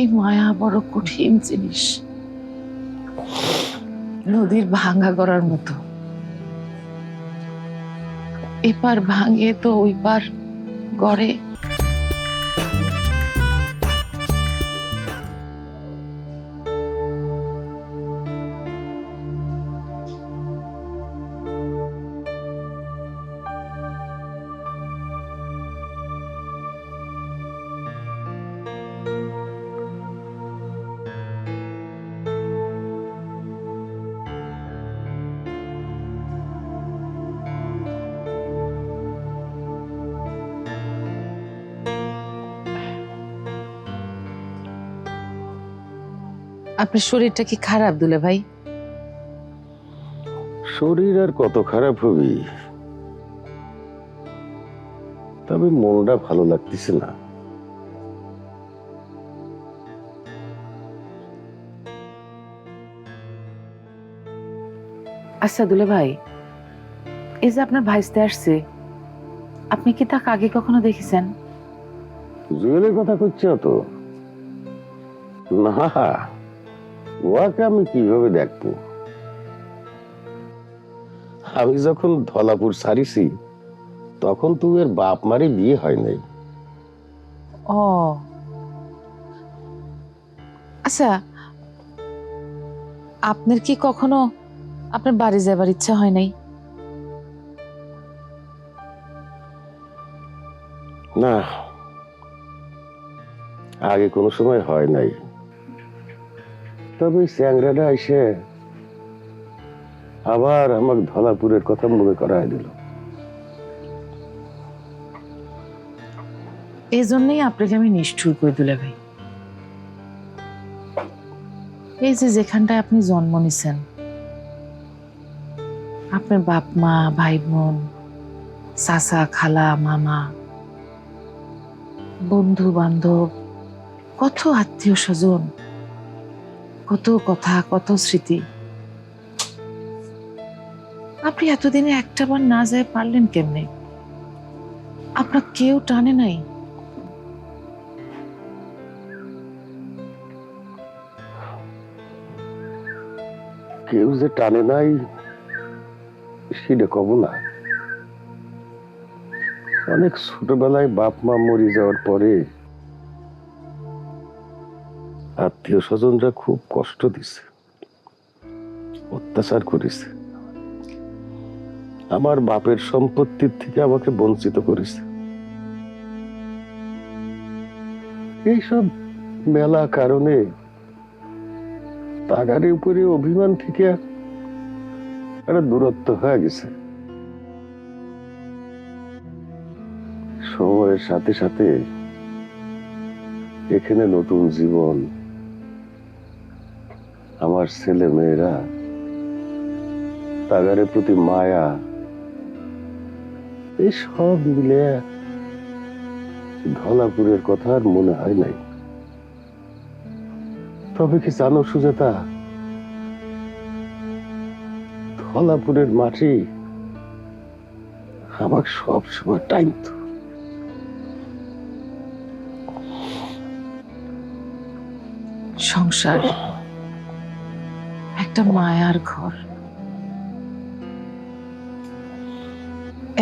এই মায়া বড় কঠিন জিনিস, নদীর ভাঙা গড়ার মতো। এপার ভাঙে তো ওই পার গড়ে। আপনার শরীরটা কি খারাপ দুলা ভাই? শরীর আর কত খারাপ হবি, তবে মনটা ভালো লাগতেছে না। আচ্ছা দুলা ভাই, এই যে আপনার ভাইস্তে আসছে, আপনি কি তাকে আগে কখনো দেখেছেন? জুয়েলের কথা করছো তো? না, ওয়াকে আমি কিভাবে দেখবো? আমি যখন ধলাপুর সারিছি তখন তো এর বাপ মারি বিয়ে হয় নাই। ও আচ্ছা, আপনার কি কখনো আপনার বাড়ি যাবার ইচ্ছা হয় নাই? না, আগে কোনো সময় হয় নাই। তবে চ্যাংরাটা এসে আবার আমাকে ধলাপুরের কথা মনে করায় দিল। এই জন্যই আপনাকে আমি নিষ্ঠুর করে দুলা ভাই। এই যে যেখানটায় আপনি জন্ম নিছেন, আপনার বাপ মা, ভাই বোন, চাচা, খালা, মামা, বন্ধু বান্ধব, কত আত্মীয় স্বজন, কত কথা, কত স্মৃতি। আপনি এতদিনে একটা বার না যায় পারলেন কেমনে? আপনার কেউ টানে নাই? কেউ যে টানে নাই সেটা কব না। অনেক ছোটবেলায় বাপ মা মরে যাওয়ার পরে আত্মীয় স্বজনরা খুব কষ্ট দিছে, অত্যাচার করেছে, আমার বাপের সম্পত্তির থেকে আমাকে বঞ্চিত করেছে। এইসব মেলা কারণে তাগারের উপরে অভিমান থেকে একটা দূরত্ব হয়ে গেছে। সময়ের সাথে সাথে এখানে নতুন জীবন, আমার ছেলে মেয়েরা, তাগারের প্রতি মায়া, এই সব মিলে ধলাপুরের কথা আর মনে হয় নাই। তবে কি জানো সুজাতা, ধলাপুরের মাটি আমাকে সব সময় টাইমতো। সংসার একটা মায়ার ঘর,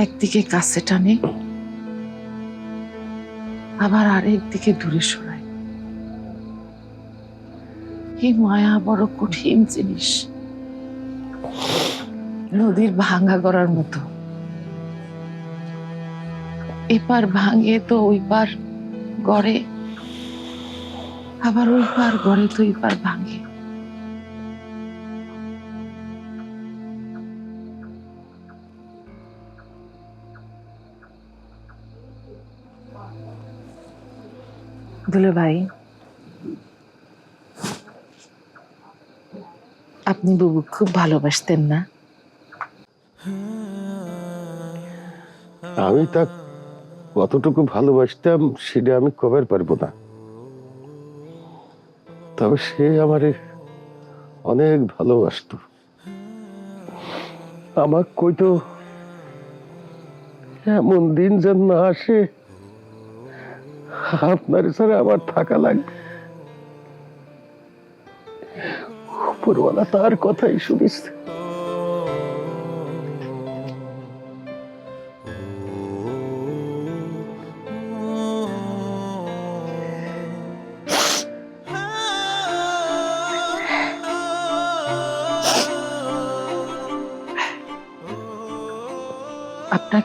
একদিকে কাছে টানে, আবার আরেক দিকে দূরে সরায়। এই মায়া বড় কঠিন জিনিস, নদীর ভাঙা গড়ার মতো। এপার ভাঙে তো ওই পার গড়ে, আবার ওই পার গড়ে তো এই পার ভাঙে। দুলে ভাই, আপনি বুবু খুব ভালোবাসতেন না? আমি তা কতটুকু ভালোবাসতাম সেটা আমি কবার পারবো না, তবে সে আমারে অনেক ভালোবাসতো। আমার কইতো এমন দিন যেন না আসে আপনার ছাড়া আমার থাকা লাগবে। উপরওয়ালা তার কথাই শুনিস। আপনার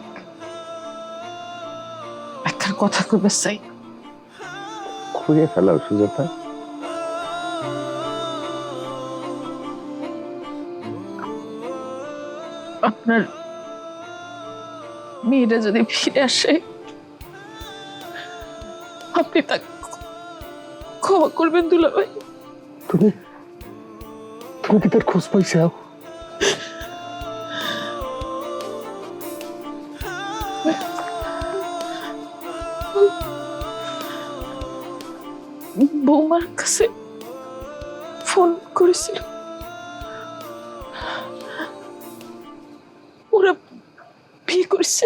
একটা কথা কইবার চাই। খুঁড়ে ফেলাও সুজাতা। আপনার মেয়েরা যদি ফিরে আসে, আপনি তা ক্ষমা করবেন দুলাভাই। তুমি তুমি কি তার খোঁজ পাইছাও? বৌমার কাছে ফোন করেছিল, ওরা বিয়ে করছে।